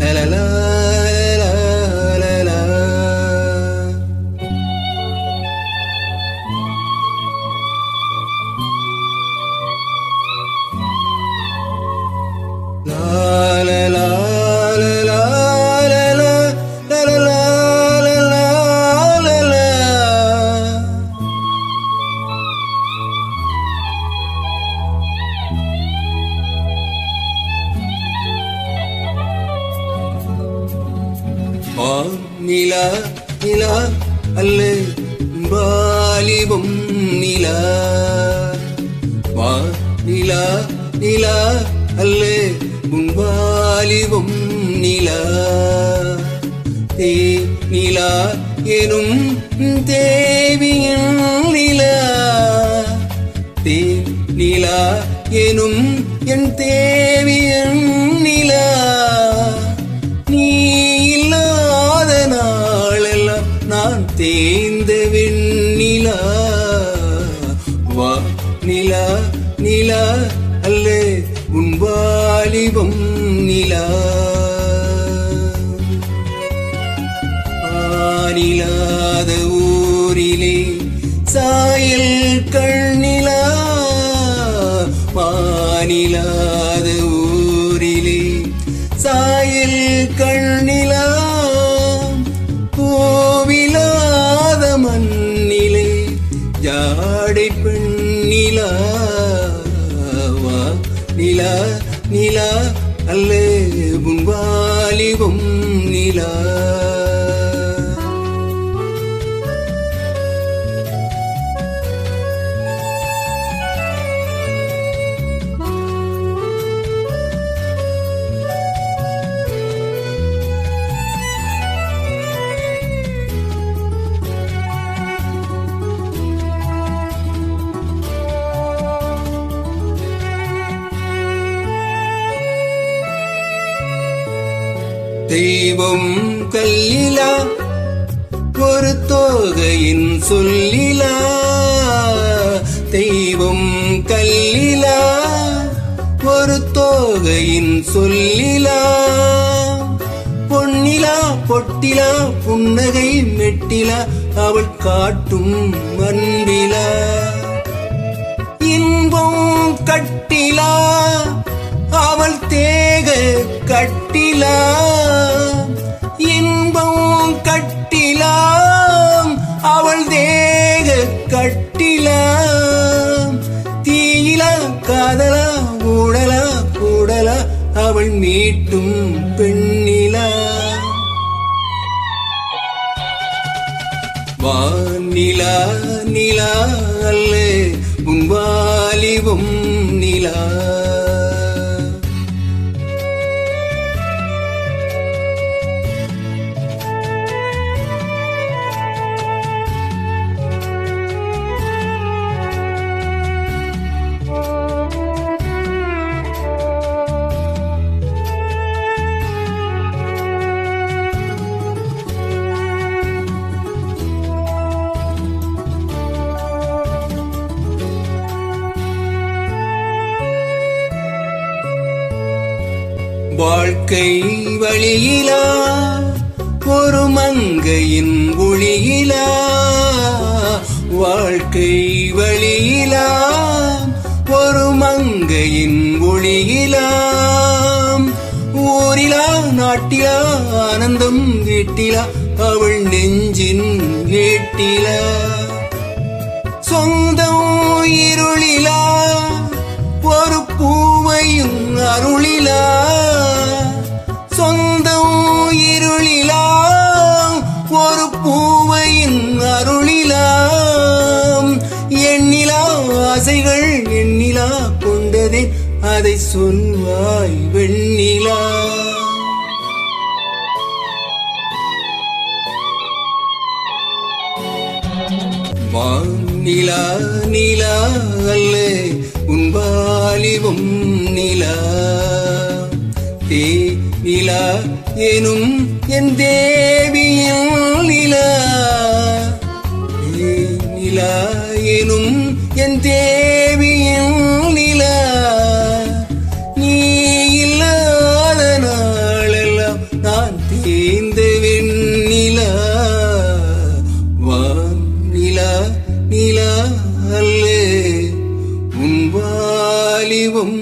லலலா நிலா நிலா அல்ல வாலிபம் நிலா வா நிலா நிலா அல்ல வாலிபம் நிலா தே நிலா எனும் தேவியின் நிலா தே நிலா எனும் என் தேவியின் நிலா நீ இல்லாத நாளெல்லாம் நான் தேய்ந்த வெண்ணிலா வா நிலா நிலா அல்ல உன் வாலிபம் நிலா ஆனிலாத ஊரிலே சாயல் கண்ணிலா வானிலாத ஊரிலே சாயல் கண்ணிலா கோவிலாத மண்ணிலே ஜாடை பெண்ணிலா வா நிலா நிலா அல்ல உன் வாலிபம் நிலா தெய்வம் கல்லிலா ஒரு தோகையின் சொல்லிலா தெய்வம் கல்லிலா ஒரு தோகையின் சொல்லிலா பொன்னிலா பொட்டிலா புன்னகை மெட்டிலா அவள் காட்டும் அன்பிலா இன்பம் கட்டிலா அவள் தேக கட்டிலா இன்பம் கட்டிலா அவள் தேக கட்டிலா தீயிலா காதலா ஊடலா கூடலா அவள் மீட்டும் பெண்ணிலா வானிலா நிலா அல்ல உன் வாலிபம் நிலா வாழ்க்கை வழியிலா ஒரு மங்கையின் ஒளியிலா வாழ்க்கை வழியிலா ஒரு மங்கையின் ஒளியிலா ஊரிலா நாட்டிலா ஆனந்தம் வீட்டிலா அவள் நெஞ்சின் ஏட்டிலா சொந்தம் இருளிலா ஒரு பூவையும் அருளிலா சொந்தம் இருளிலா ஒரு பூவையின் அருளிலா எண்ணிலா ஆசைகள் எண்ணிலா கொண்டதே அதை சொல்வாய் வெண்ணிலா வானிலா நிலா அல்ல உன் வாலிபம் நிலா தே நிலா எனும் என் தேவியின் நிலா நிலா எனும் என் தேவியின் நிலா நீ இல்லாத நாள அல்லே உன் வாலிபம்